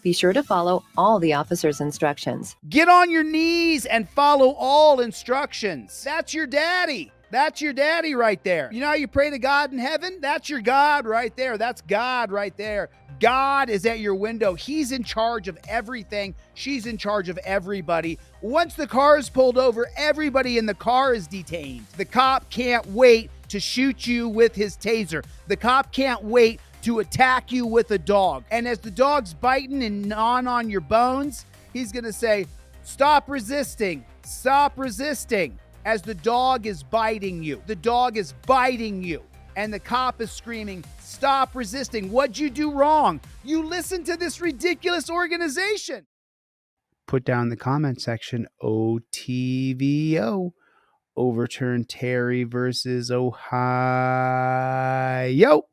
Be sure to follow all the officer's instructions. Get on your knees and follow all instructions. That's your daddy. That's your daddy right there. You know how you pray to God in heaven? That's your God right there. That's God right there. God is at your window. He's in charge of everything. She's in charge of everybody. Once the car is pulled over, everybody in the car is detained. The cop can't wait to shoot you with his taser. The cop can't wait to attack you with a dog. And as the dog's biting and gnawing on your bones, he's going to say, "Stop resisting. Stop resisting." As the dog is biting you. The dog is biting you. And the cop is screaming, "Stop resisting. What'd you do wrong? You listened to this ridiculous organization." Put down in the comment section, OTVO. Overturn Terry versus Ohio.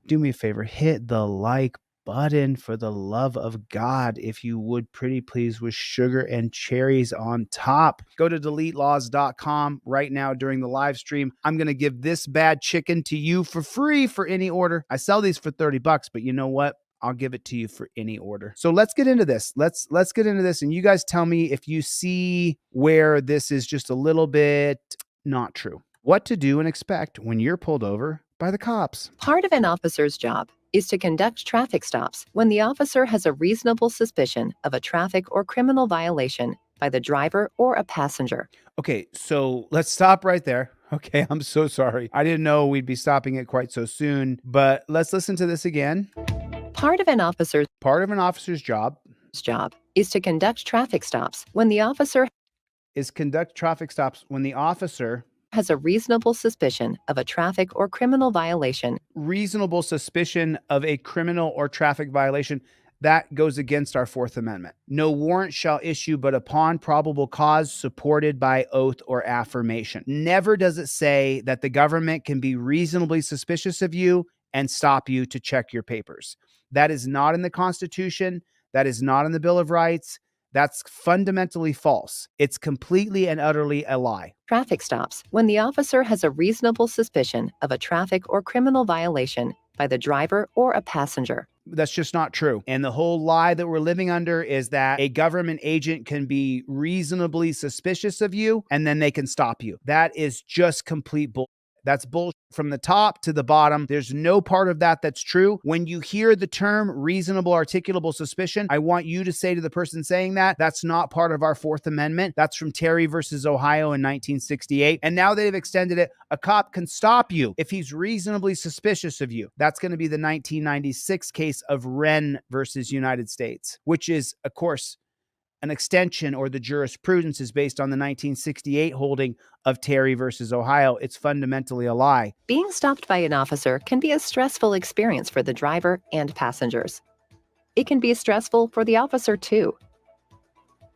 Do me a favor, hit the like button for the love of God, if you would, pretty please, with sugar and cherries on top. Go to DeleteLawz.com right now during the live stream. I'm going to give this bad chicken to you for free for any order. I sell these for $30, but you know what? I'll give it to you for any order. So let's get into this. Let's get into this, and you guys tell me if you see where this is just a little bit not true. What to do and expect when you're pulled over by the cops. Part of an officer's job is to conduct traffic stops when the officer has a reasonable suspicion of a traffic or criminal violation by the driver or a passenger. Okay, so let's stop right there. Okay, I'm so sorry. I didn't know we'd be stopping it quite so soon, but let's listen to this again. Part of an officer's job is to conduct traffic stops when the officer has a reasonable suspicion of a traffic or criminal violation. Reasonable suspicion of a criminal or traffic violation. That goes against our Fourth Amendment. No warrant shall issue but upon probable cause supported by oath or affirmation. Never does it say that the government can be reasonably suspicious of you and stop you to check your papers. That is not in the Constitution. That is not in the Bill of Rights. That's fundamentally false. It's completely and utterly a lie. Traffic stops when the officer has a reasonable suspicion of a traffic or criminal violation by the driver or a passenger. That's just not true. And the whole lie that we're living under is that a government agent can be reasonably suspicious of you and then they can stop you. That is just complete bull. That's bullshit from the top to the bottom. There's no part of that that's true. When you hear the term reasonable articulable suspicion, I want you to say to the person saying that, that's not part of our Fourth Amendment. That's from Terry versus Ohio in 1968. And now they've extended it. A cop can stop you if he's reasonably suspicious of you. That's going to be the 1996 case of Wren versus United States, which is, of course, an extension, or the jurisprudence is based on the 1968 holding of Terry versus Ohio. It's fundamentally a lie. Being stopped by an officer can be a stressful experience for the driver and passengers. It can be stressful for the officer too.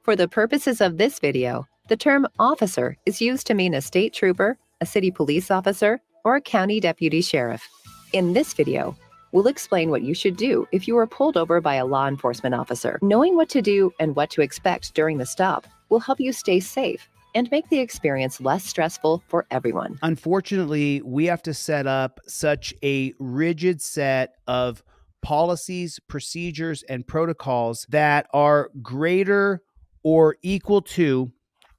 For the purposes of this video, the term officer is used to mean a state trooper, a city police officer, or a county deputy sheriff. In this video, we'll explain what you should do if you are pulled over by a law enforcement officer. Knowing what to do and what to expect during the stop will help you stay safe and make the experience less stressful for everyone. Unfortunately, we have to set up such a rigid set of policies, procedures, and protocols that are greater or equal to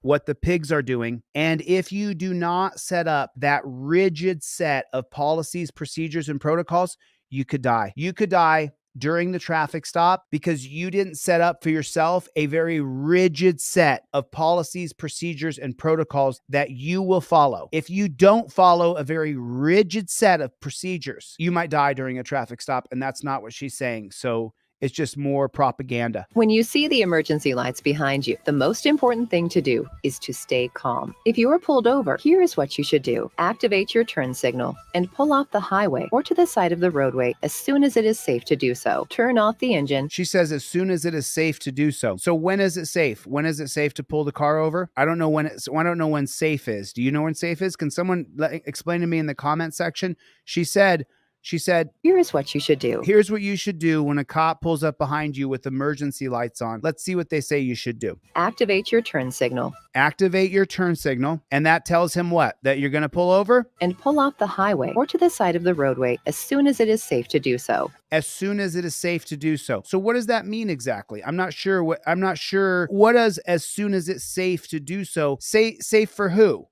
what the pigs are doing. And if you do not set up that rigid set of policies, procedures, and protocols, you could die. You could die during the traffic stop because you didn't set up for yourself a very rigid set of policies, procedures, and protocols that you will follow. If you don't follow a very rigid set of procedures, you might die during a traffic stop, and that's not what she's saying. So it's just more propaganda. When you see the emergency lights behind you, the most important thing to do is to stay calm. If you are pulled over, here is what you should do. Activate your turn signal and pull off the highway or to the side of the roadway as soon as it is safe to do so. Turn off the engine. She says as soon as it is safe to do so. So when is it safe? When is it safe to pull the car over? I don't know when safe is. Do you know when safe is? Can someone explain to me in the comment section? She said She said, Here is what you should do. here's what you should do when a cop pulls up behind you with emergency lights on. Let's see what they say you should do. Activate your turn signal Activate your turn signal. And that tells him what? That you're going to pull over? and pull off the highway or to the side of the roadway as soon as it is safe to do so. As soon as it is safe to do so. So what does that mean exactly? I'm not sure what does as soon as it's safe to do so. Safe for who?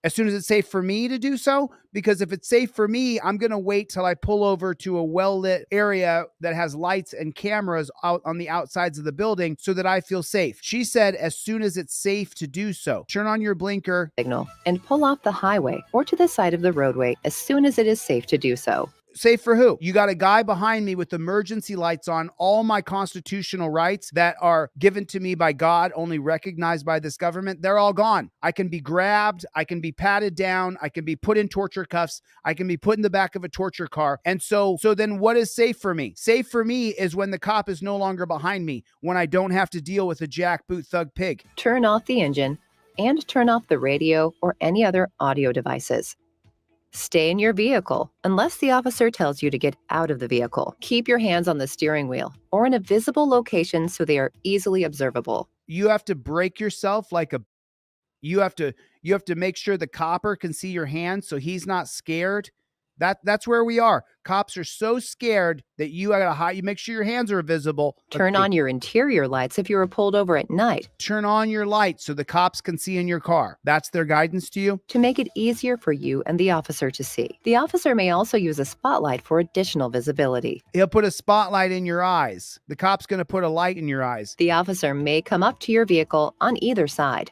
As soon as it's safe for me to do so? Because if it's safe for me, I'm going to wait till I pull over to a well-lit area that has lights and cameras out on the outsides of the building so that I feel safe. She said, as soon as it's safe to do so. Turn on your blinker. Signal and pull off the highway or to the side of the roadway as soon as it is safe to do so. Safe for who? You got a guy behind me with emergency lights on, all my constitutional rights that are given to me by God, only recognized by this government. They're all gone. I can be grabbed. I can be patted down. I can be put in torture cuffs. I can be put in the back of a torture car. And so then what is safe for me? Safe for me is when the cop is no longer behind me, when I don't have to deal with a jackboot thug pig. Turn off the engine and turn off the radio or any other audio devices. Stay in your vehicle unless the officer tells you to get out of the vehicle. Keep your hands on the steering wheel or in a visible location so they are easily observable. You have to break yourself you have to make sure the copper can see your hands so he's not scared. That's where we are. Cops are so scared that you gotta hide. You make sure your hands are visible. Turn on your interior lights if you are pulled over at night. Turn on your lights so the cops can see in your car. That's their guidance to you. To make it easier for you and the officer to see. The officer may also use a spotlight for additional visibility. He'll put a spotlight in your eyes. The cop's going to put a light in your eyes. The officer may come up to your vehicle on either side.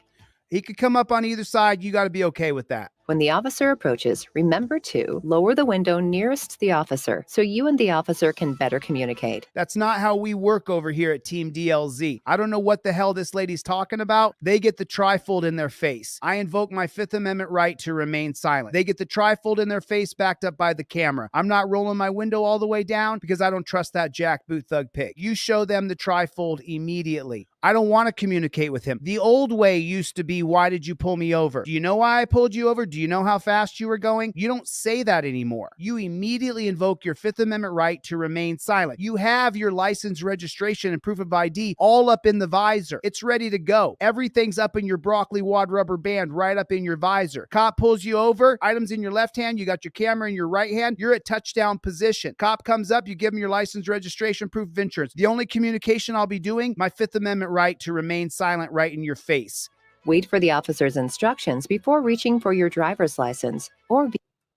He could come up on either side. You got to be okay with that. When the officer approaches, remember to lower the window nearest the officer so you and the officer can better communicate. That's not how we work over here at Team DLZ. I don't know what the hell this lady's talking about. They get the trifold in their face. I invoke my Fifth Amendment right to remain silent. They get the trifold in their face backed up by the camera. I'm not rolling my window all the way down because I don't trust that jackboot thug pig. You show them the trifold immediately. I don't want to communicate with him. The old way used to be, why did you pull me over? Do you know why I pulled you over? Do you know how fast you were going? You don't say that anymore. You immediately invoke your Fifth Amendment right to remain silent. You have your license, registration, and proof of ID all up in the visor. It's ready to go. Everything's up in your broccoli wad rubber band, right up in your visor. Cop pulls you over, items in your left hand, you got your camera in your right hand, you're at touchdown position. Cop comes up, you give him your license, registration, proof of insurance. The only communication I'll be doing, my Fifth Amendment right to remain silent right in your face. Wait for the officer's instructions before reaching for your driver's license or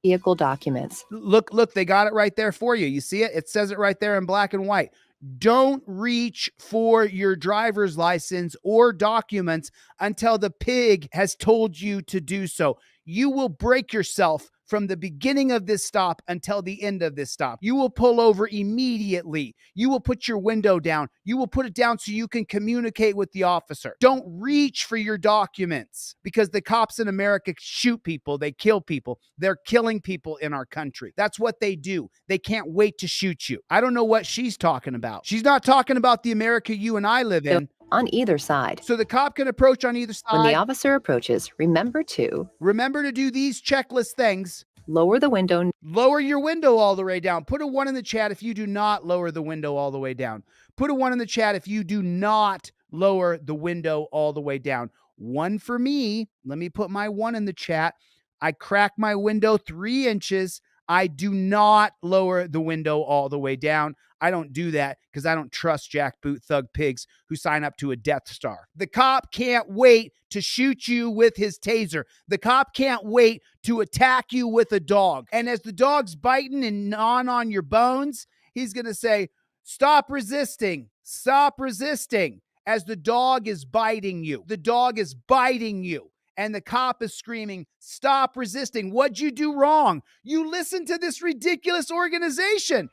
vehicle documents. Look, they got it right there for you. You see it? It says it right there in black and white. Don't reach for your driver's license or documents until the pig has told you to do so. You will break yourself from the beginning of this stop until the end of this stop. You will pull over immediately. You will put your window down. You will put it down so you can communicate with the officer. Don't reach for your documents because the cops in America shoot people. They kill people. They're killing people in our country. That's what they do. They can't wait to shoot you. I don't know what she's talking about. She's not talking about the America you and I live in. On either side. So the cop can approach on either side. When the officer approaches, remember to do these checklist things. Lower the window. Lower your window all the way down. Put a 1 in the chat if you do not lower the window all the way down. Put a 1 in the chat if you do not lower the window all the way down. 1 for me. Let me put my 1 in the chat. I crack my window 3 inches. I do not lower the window all the way down. I don't do that because I don't trust jackboot thug pigs who sign up to a Death Star. The cop can't wait to shoot you with his taser. The cop can't wait to attack you with a dog. And as the dog's biting and gnawing on your bones, he's going to say, stop resisting, stop resisting. As the dog is biting you, the dog is biting you. And the cop is screaming, stop resisting. What'd you do wrong? You listened to this ridiculous organization.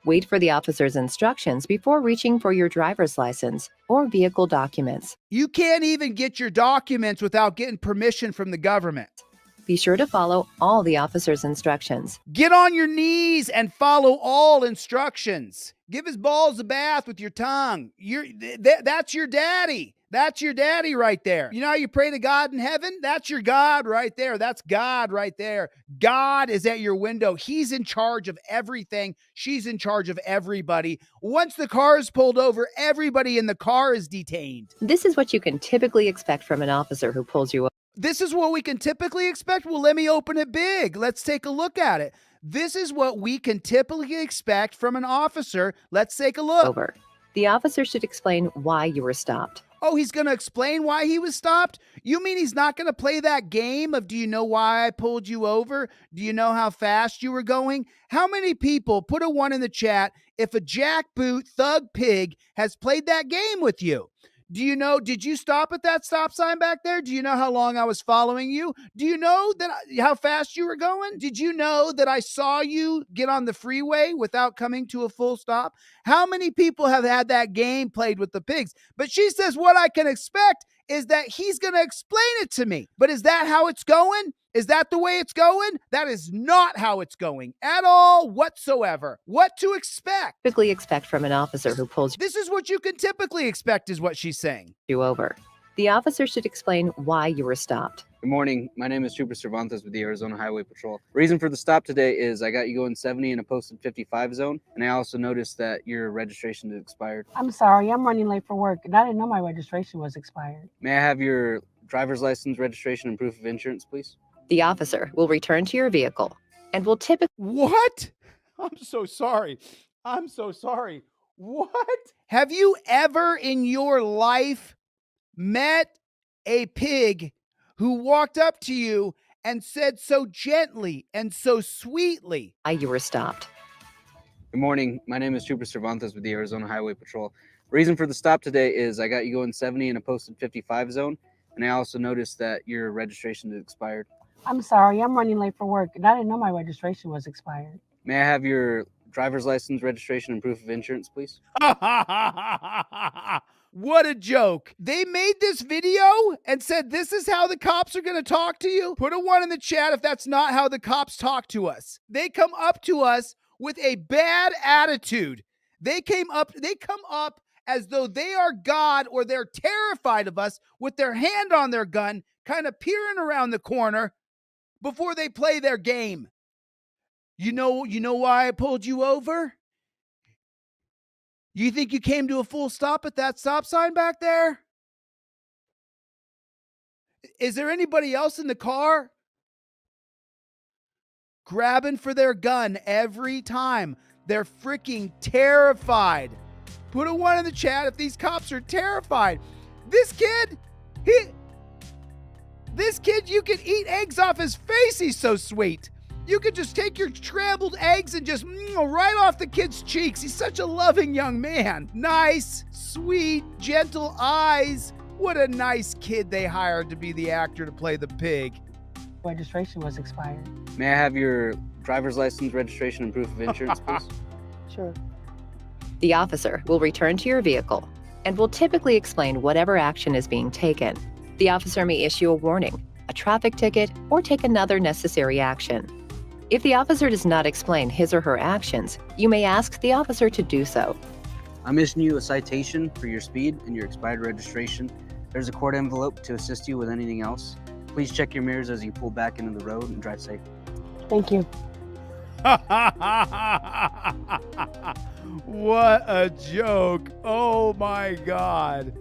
Wait for the officer's instructions before reaching for your driver's license or vehicle documents. You can't even get your documents without getting permission from the government. Be sure to follow all the officer's instructions. Get on your knees and follow all instructions. Give his balls a bath with your tongue. That's your daddy. That's your daddy right there. You know how you pray to God in heaven? That's your God right there. That's God right there. God is at your window. He's in charge of everything. She's in charge of everybody. Once the car is pulled over, everybody in the car is detained. This is what you can typically expect from an officer who pulls you This is what we can typically expect? Well, let me open it big. Let's take a look at it. This is what we can typically expect from an officer. Let's take a look. over. The officer should explain why you were stopped. Oh, he's going to explain why he was stopped? You mean he's not going to play that game of, do you know why I pulled you over? Do you know how fast you were going? How many people, put a 1 in the chat, if a jackboot thug pig has played that game with you? Do you know, did you stop at that stop sign back there? Do you know how long I was following you? Do you know that how fast you were going? Did you know that I saw you get on the freeway without coming to a full stop? How many people have had that game played with the pigs? But she says what I can expect is that he's going to explain it to me. But is that how it's going? Is that the way it's going? That is not how it's going at all whatsoever. What to expect? Typically expect from an officer who pulls This is what you can typically expect is what she's saying. you over. The officer should explain why you were stopped. Good morning. My name is Trooper Cervantes with the Arizona Highway Patrol. Reason for the stop today is I got you going 70 in a posted 55 zone, and I also noticed that your registration is expired. I'm sorry, I'm running late for work, and I didn't know my registration was expired. May I have your driver's license, registration, and proof of insurance, please? The officer will return to your vehicle and will typically What? I'm so sorry. I'm so sorry. What? Have you ever in your life met a pig who walked up to you and said so gently and so sweetly, why you were stopped. Good morning. My name is Trooper Cervantes with the Arizona Highway Patrol. Reason for the stop today is I got you going 70 in a posted 55 zone, and I also noticed that your registration is expired. I'm sorry, I'm running late for work, and I didn't know my registration was expired. May I have your driver's license, registration, and proof of insurance, please? What a joke. They made this video and said this is how the cops are going to talk to you. Put a 1 in the chat if that's not how the cops talk to us. They come up to us with a bad attitude. They come up as though they are God or they're terrified of us with their hand on their gun, kind of peering around the corner before they play their game. You know why I pulled you over? You think you came to a full stop at that stop sign back there? Is there anybody else in the car grabbing for their gun every time? They're freaking terrified. Put a 1 in the chat if these cops are terrified. This kid, you could eat eggs off his face. He's so sweet. You could just take your scrambled eggs and just right off the kid's cheeks. He's such a loving young man. Nice, sweet, gentle eyes. What a nice kid they hired to be the actor to play the pig. Registration was expired. May I have your driver's license, registration, and proof of insurance, please? Sure. The officer will return to your vehicle and will typically explain whatever action is being taken. The officer may issue a warning, a traffic ticket, or take another necessary action. If the officer does not explain his or her actions, you may ask the officer to do so. I'm issuing you a citation for your speed and your expired registration. There's a court envelope to assist you with anything else. Please check your mirrors as you pull back into the road and drive safe. Thank you. What a joke. Oh my God.